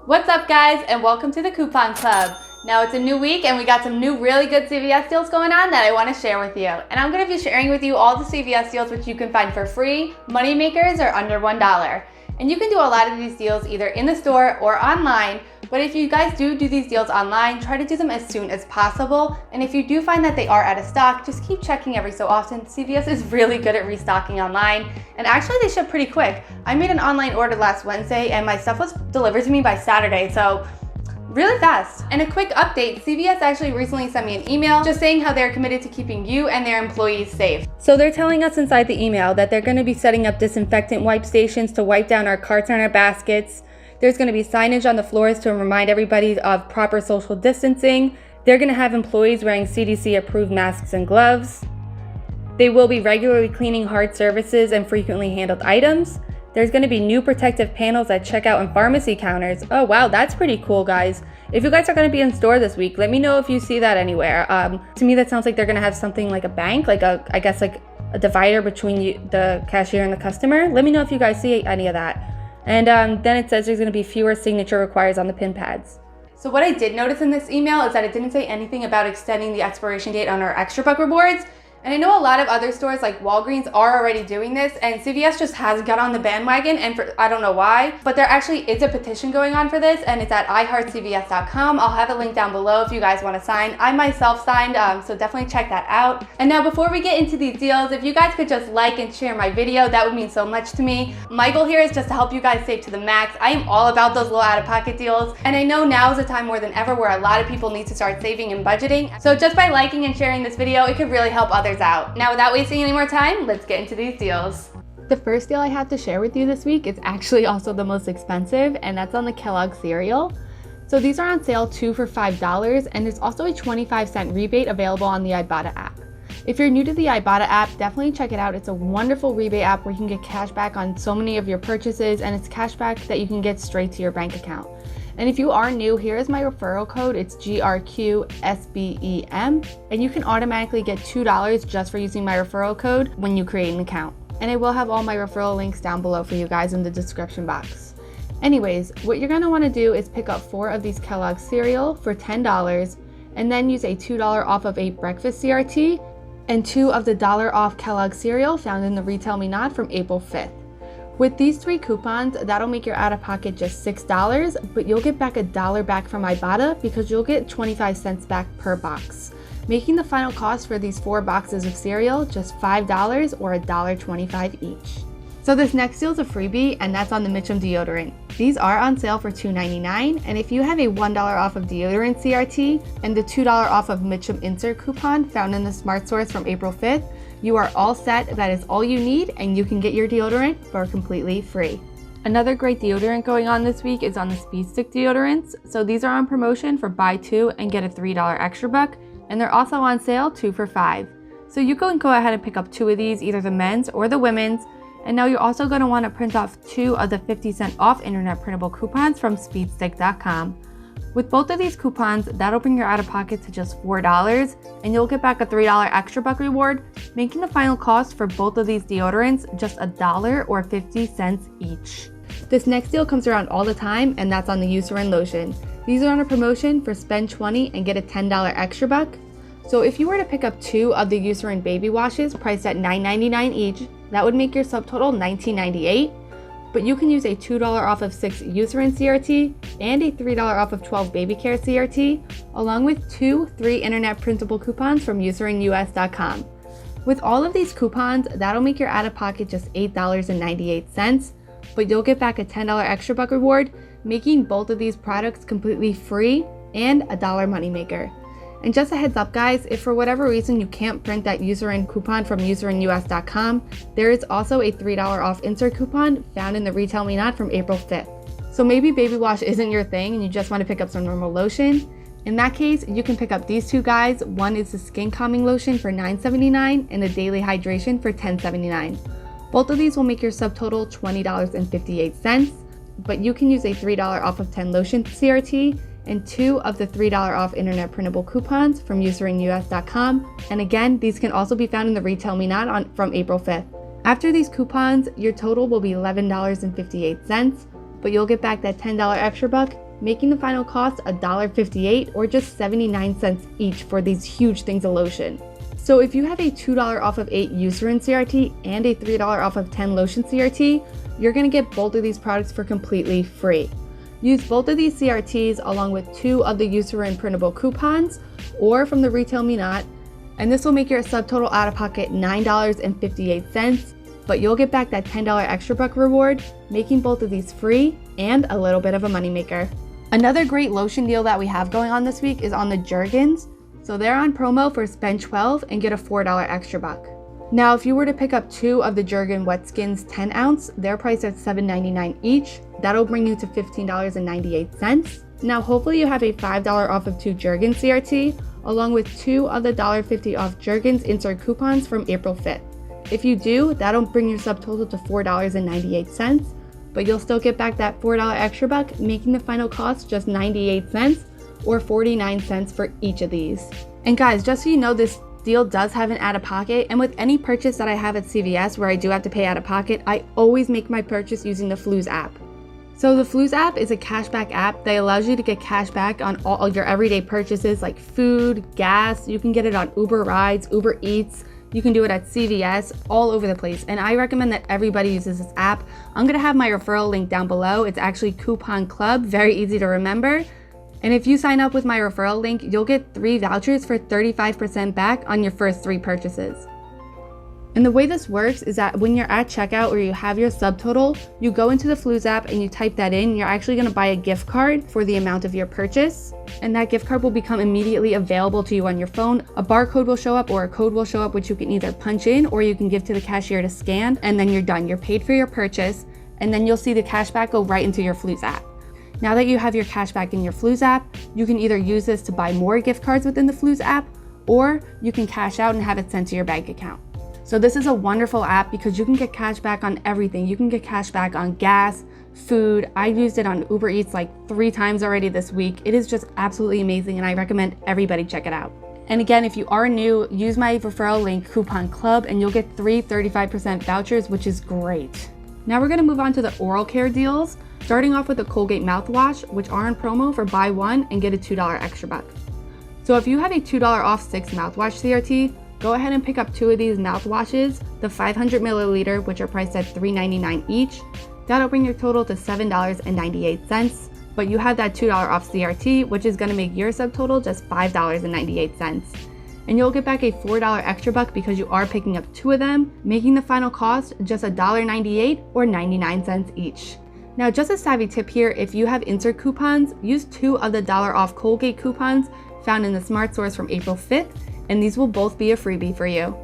What's up guys, and welcome to the Coupon Club. Now it's a new week and we got some new really good CVS deals going on that I want to share with you. And I'm going to be sharing with you all the CVS deals which you can find for free, money makers, or under $1. And you can do a lot of these deals either in the store or online, but if you guys do these deals online, try to do them as soon as possible. And if you do find that they are out of stock, just keep checking every so often. CVS is really good at restocking online, and actually they ship pretty quick. I made an online order last Wednesday and my stuff was delivered to me by Saturday, so really fast. And a quick update, CVS actually recently sent me an email just saying how they're committed to keeping you and their employees safe. So they're telling us inside the email that they're going to be setting up disinfectant wipe stations to wipe down our carts and our baskets. There's going to be signage on the floors to remind everybody of proper social distancing. They're going to have employees wearing CDC approved masks and gloves. They will be regularly cleaning hard surfaces and frequently handled items. There's going to be new protective panels at checkout and pharmacy counters. Oh wow, that's pretty cool, guys. If you guys are going to be in store this week, let me know if you see that anywhere. To me, that sounds like they're going to have something like a bank, like I guess like a divider between the cashier and the customer. Let me know if you guys see any of that. And then it says there's going to be fewer signature requires on the pin pads. So what I did notice in this email is that it didn't say anything about extending the expiration date on our extra buck rewards. And I know a lot of other stores like Walgreens are already doing this, and CVS just hasn't got on the bandwagon, and I don't know why, but there actually is a petition going on for this, and it's at iHeartCVS.com. I'll have a link down below if you guys want to sign. I myself signed, so definitely check that out. And now before we get into these deals, if you guys could just like and share my video, that would mean so much to me. My goal here is just to help you guys save to the max. I am all about those low out-of-pocket deals, and I know now is a time more than ever where a lot of people need to start saving and budgeting. So just by liking and sharing this video, it could really help others out. Now without wasting any more time, let's get into these deals. The first deal I have to share with you this week is actually also the most expensive, and that's on the Kelloggs cereal. So these are on sale 2 for $5, and there's also a 25-cent rebate available on the Ibotta app. If you're new to the Ibotta app, definitely check it out. It's a wonderful rebate app where you can get cash back on so many of your purchases, and it's cash back that you can get straight to your bank account. And if you are new, here is my referral code. It's GRQSBEM, and you can automatically get $2 just for using my referral code when you create an account. And I will have all my referral links down below for you guys in the description box. Anyways, what you're gonna wanna do is pick up 4 of these Kelloggs cereal for $10, and then use a $2 off of a breakfast CRT and 2 of the $1 off Kelloggs cereal found in the Retail Me Not from April 5th. With these 3 coupons, that'll make your out-of-pocket just $6, but you'll get back $1 back from Ibotta because you'll get 25 cents back per box, making the final cost for these 4 boxes of cereal just $5 or $1.25 each. So this next deal is a freebie, and that's on the Mitchum Deodorant. These are on sale for $2.99, and if you have a $1 off of deodorant CRT and the $2 off of Mitchum insert coupon found in the Smart Source from April 5th, you are all set. That is all you need, and you can get your deodorant for completely free. Another great deodorant going on this week is on the Speed Stick deodorants. So these are on promotion for buy 2 and get a $3 extra buck, and they're also on sale 2 for $5. So you can go ahead and pick up 2 of these, either the men's or the women's. And now you're also going to want to print off 2 of the 50-cent off internet printable coupons from speedstick.com. With both of these coupons, that'll bring your out-of-pocket to just $4, and you'll get back a $3 extra buck reward, making the final cost for both of these deodorants just $1 or 50 cents each. This next deal comes around all the time, and that's on the Eucerin Lotion. These are on a promotion for spend $20 and get a $10 extra buck. So if you were to pick up 2 of the Eucerin baby washes priced at $9.99 each, that would make your subtotal $19.98. But you can use a $2 off of 6 Eucerin CRT and a $3 off of 12 baby care CRT, along with 2 3 internet printable coupons from UcerinUS.com. With all of these coupons, that'll make your out-of-pocket just $8.98, but you'll get back a $10 extra buck reward, making both of these products completely free and a $1 moneymaker. And just a heads up guys, if for whatever reason you can't print that Eucerin coupon from UcerinUS.com, there is also a $3 off insert coupon found in the Retail Me Not from April 5th. So maybe baby wash isn't your thing and you just want to pick up some normal lotion. In that case, you can pick up these 2 guys. One is the Skin Calming Lotion for $9.79 and the Daily Hydration for $10.79. Both of these will make your subtotal $20.58, but you can use a $3 off of 10 lotion CRT and 2 of the $3 off internet printable coupons from UcerinUS.com. And again, these can also be found in the Retail Me Not from April 5th. After these coupons, your total will be $11.58, but you'll get back that $10 extra buck, making the final cost $1.58 or just 79 cents each for these huge things of lotion. So if you have a $2 off of 8 Eucerin CRT and a $3 off of 10 Lotion CRT, you're gonna get both of these products for completely free. Use both of these CRTs along with 2 of the Eucerin printable coupons or from the Retail Me Not, and this will make your subtotal out of pocket $9.58, but you'll get back that $10 extra buck reward, making both of these free and a little bit of a moneymaker. Another great lotion deal that we have going on this week is on the Jergens. So they're on promo for spend $12 and get a $4 extra buck. Now, if you were to pick up 2 of the Jergens Wet Skins 10 ounce, they're priced at $7.99 each. That'll bring you to $15.98. Now, hopefully you have a $5 off of 2 Jergens CRT, along with 2 of the $1.50 off Jergens insert coupons from April 5th. If you do, that'll bring your subtotal to $4.98, but you'll still get back that $4 extra buck, making the final cost just 98 cents or 49 cents for each of these. And guys, just so you know, this deal does have an out-of-pocket, and with any purchase that I have at CVS where I do have to pay out-of-pocket, I always make my purchase using the Fluges app. So the Fluges app is a cashback app that allows you to get cash back on all of your everyday purchases like food, gas. You can get it on Uber Rides, Uber Eats. You can do it at CVS, all over the place. And I recommend that everybody uses this app. I'm gonna have my referral link down below. It's actually Coupon Club, very easy to remember. And if you sign up with my referral link, you'll get 3 vouchers for 35% back on your first 3 purchases. And the way this works is that when you're at checkout or you have your subtotal, you go into the Fluges app and you type that in. You're actually going to buy a gift card for the amount of your purchase. And that gift card will become immediately available to you on your phone. A barcode will show up or a code will show up, which you can either punch in or you can give to the cashier to scan. And then you're done. You're paid for your purchase. And then you'll see the cash back go right into your Fluges app. Now that you have your cash back in your Fluges app, you can either use this to buy more gift cards within the Fluges app, or you can cash out and have it sent to your bank account. So this is a wonderful app because you can get cash back on everything. You can get cash back on gas, food. I used it on Uber Eats like 3 times already this week. It is just absolutely amazing, and I recommend everybody check it out. And again, if you are new, use my referral link Coupon Club and you'll get 3 35% vouchers, which is great. Now we're gonna move on to the oral care deals, starting off with the Colgate mouthwash, which are on promo for buy 1 and get a $2 extra buck. So if you have a $2 off 6 mouthwash CRT, go ahead and pick up 2 of these mouthwashes, the 500 milliliter, which are priced at $3.99 each. That'll bring your total to $7.98, but you have that $2 off CRT, which is gonna make your subtotal just $5.98. And you'll get back a $4 extra buck because you are picking up 2 of them, making the final cost just $1.98 or 99 cents each. Now, just a savvy tip here, if you have insert coupons, use 2 of the $1 off Colgate coupons found in the Smart Stores from April 5th, and these will both be a freebie for you.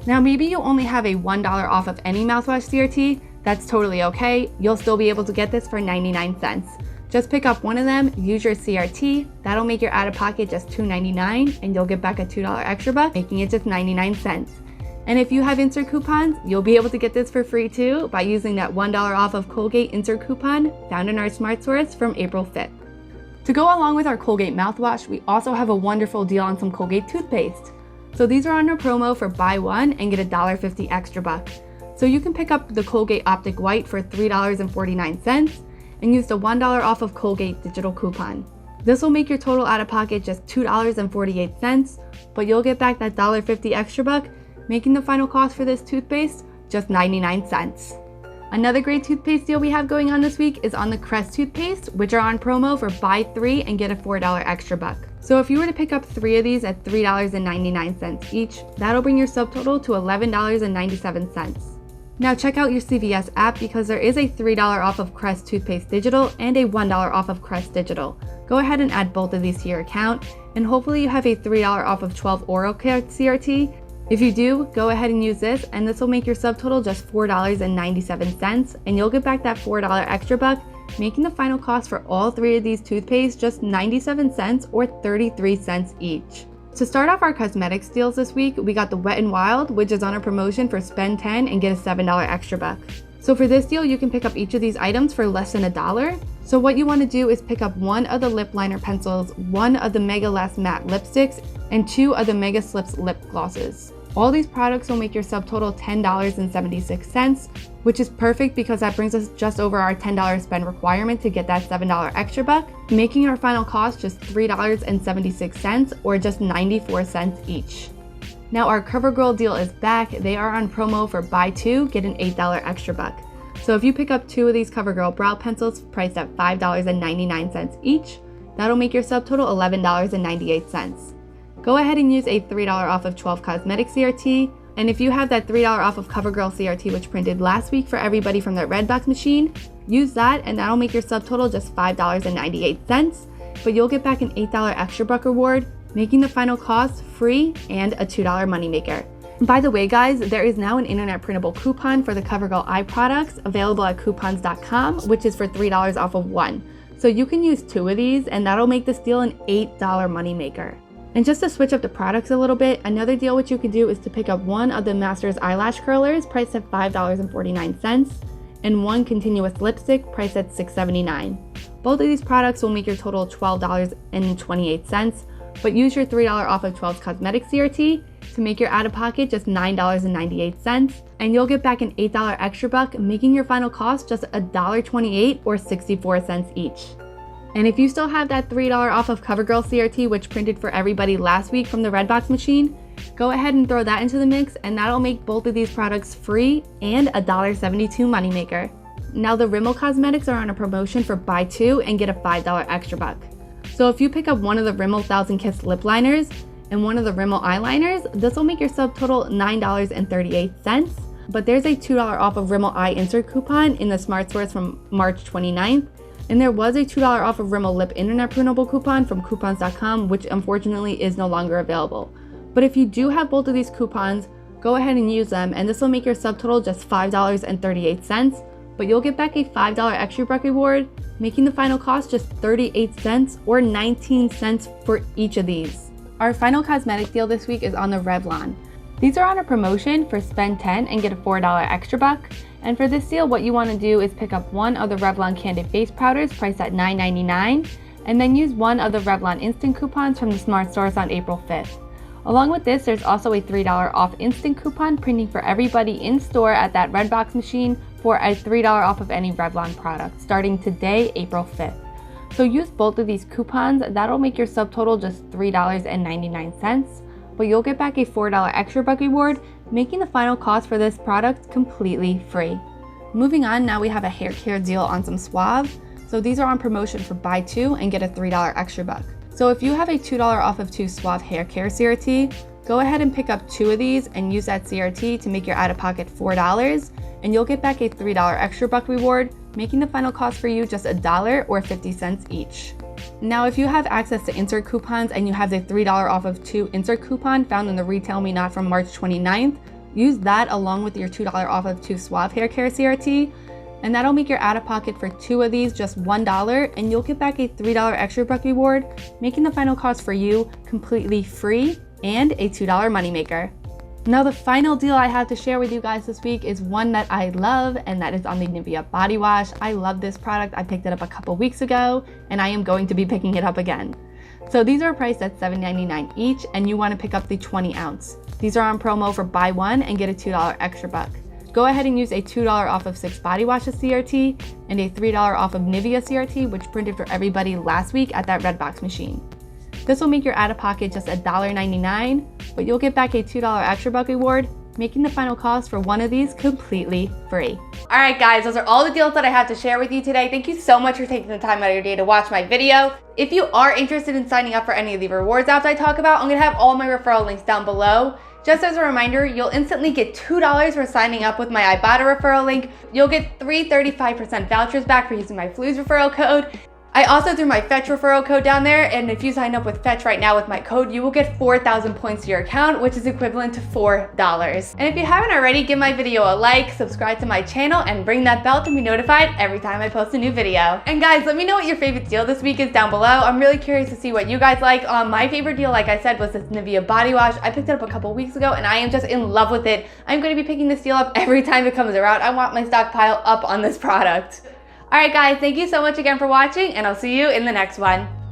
Now, maybe you only have a $1 off of any mouthwash CRT, that's totally okay. You'll still be able to get this for 99 cents. Just pick up 1 of them, use your CRT, that'll make your out-of-pocket just $2.99, and you'll get back a $2 extra buck, making it just 99 cents. And if you have insert coupons, you'll be able to get this for free too by using that $1 off of Colgate insert coupon found in our Smart Stores from April 5th. To go along with our Colgate mouthwash, we also have a wonderful deal on some Colgate toothpaste. So these are on a promo for buy 1 and get a $1.50 extra buck. So you can pick up the Colgate Optic White for $3.49 and use the $1 off of Colgate digital coupon. This will make your total out of pocket just $2.48, but you'll get back that $1.50 extra buck, making the final cost for this toothpaste just 99 cents. Another great toothpaste deal we have going on this week is on the Crest toothpaste, which are on promo for buy 3 and get a $4 extra buck. So if you were to pick up 3 of these at $3.99 each, that'll bring your subtotal to $11.97. Now check out your CVS app because there is a $3 off of Crest toothpaste digital and a $1 off of Crest digital. Go ahead and add both of these to your account, and hopefully you have a $3 off of 12 oral care CRT. If you do, go ahead and use this, and this will make your subtotal just $4.97, and you'll get back that $4 extra buck, making the final cost for all 3 of these toothpaste just 97 cents or 33 cents each. To start off our cosmetics deals this week, we got the Wet n Wild, which is on a promotion for spend 10 and get a $7 extra buck. So for this deal, you can pick up each of these items for less than $1. So what you want to do is pick up 1 of the lip liner pencils, 1 of the Mega Last Matte lipsticks, and 2 of the Mega Slips lip glosses. All these products will make your subtotal $10.76, which is perfect because that brings us just over our $10 spend requirement to get that $7 extra buck, making our final cost just $3.76 or just 94 cents each. Now our CoverGirl deal is back. They are on promo for buy two, get an $8 extra buck. So if you pick up 2 of these CoverGirl brow pencils priced at $5.99 each, that'll make your subtotal $11.98. Go ahead and use a $3 off of 12 Cosmetic CRT, and if you have that $3 off of CoverGirl CRT which printed last week for everybody from that Redbox machine, use that and that'll make your subtotal just $5.98, but you'll get back an $8 extra buck reward, making the final cost free and a $2 moneymaker. By the way guys, there is now an internet printable coupon for the CoverGirl eye products available at coupons.com, which is for $3 off of 1. So you can use 2 of these and that'll make this deal an $8 moneymaker. And just to switch up the products a little bit, another deal which you can do is to pick up 1 of the Masters eyelash curlers priced at $5.49 and 1 continuous lipstick priced at $6.79. Both of these products will make your total $12.28, but use your $3 off of 12's Cosmetic CRT to make your out-of-pocket just $9.98, and you'll get back an $8 extra buck, making your final cost just $1.28 or 64 cents each. And if you still have that $3 off of CoverGirl CRT which printed for everybody last week from the Redbox machine, go ahead and throw that into the mix and that'll make both of these products free and a $1.72 moneymaker. Now the Rimmel cosmetics are on a promotion for buy 2 and get a $5 extra buck. So if you pick up 1 of the Rimmel 1000 Kiss lip liners and 1 of the Rimmel eyeliners, this will make your subtotal $9.38, but there's a $2 off of Rimmel eye insert coupon in the Smart Stores from March 29th. And there was a $2 off of Rimmel lip internet printable coupon from coupons.com, which unfortunately is no longer available. But if you do have both of these coupons, go ahead and use them, and this will make your subtotal just $5.38, but you'll get back a $5 extra buck reward, making the final cost just 38 cents or 19 cents for each of these. Our final cosmetic deal this week is on the Revlon. These are on a promotion for spend 10 and get a $4 extra buck. And for this deal, what you want to do is pick up 1 of the Revlon Candid Face Powders priced at $9.99, and then use 1 of the Revlon Instant coupons from the Smart Stores on April 5th. Along with this, there's also a $3 off instant coupon printing for everybody in store at that Redbox machine for a $3 off of any Revlon product starting today, April 5th. So use both of these coupons. That'll make your subtotal just $3.99, but you'll get back a $4 extra buck reward, making the final cost for this product completely free. Moving on, now we have a hair care deal on some Suave. So these are on promotion for buy 2 and get a $3 extra buck. So if you have a $2 off of 2 Suave hair care CRT, go ahead and pick up 2 of these and use that CRT to make your out-of-pocket $4, and you'll get back a $3 extra buck reward, making the final cost for you just $1 or 50 cents each. Now, if you have access to insert coupons and you have the $3 off of 2 insert coupon found in the Retail Me Not from March 29th, use that along with your $2 off of 2 Suave Hair Care CRT, and that'll make your out-of-pocket for 2 of these just $1, and you'll get back a $3 extra buck reward, making the final cost for you completely free and a $2 moneymaker. Now the final deal I have to share with you guys this week is one that I love, and that is on the Nivea body wash. I love this product. I picked it up a couple weeks ago and I am going to be picking it up again. So these are priced at $7.99 each, and you want to pick up the 20 ounce. These are on promo for buy 1 and get a $2 extra buck. Go ahead and use a $2 off of 6 body washes CRT and a $3 off of Nivea CRT, which printed for everybody last week at that Redbox machine. This will make your out-of-pocket just $1.99, but you'll get back a $2 extra buck reward, making the final cost for one of these completely free. All right, guys, those are all the deals that I have to share with you today. Thank you so much for taking the time out of your day to watch my video. If you are interested in signing up for any of the rewards apps I talk about, I'm gonna have all my referral links down below. Just as a reminder, you'll instantly get $2 for signing up with my Ibotta referral link. You'll get 3 35% vouchers back for using my Fluges referral code. I also threw my Fetch referral code down there, and if you sign up with Fetch right now with my code, you will get 4,000 points to your account, which is equivalent to $4. And if you haven't already, give my video a like, subscribe to my channel, and ring that bell to be notified every time I post a new video. And guys, let me know what your favorite deal this week is down below. I'm really curious to see what you guys like. My favorite deal, like I said, was this Nivea body wash. I picked it up a couple weeks ago, and I am just in love with it. I'm going to be picking this deal up every time it comes around. I want my stockpile up on this product. All right, guys, thank you so much again for watching, and I'll see you in the next one.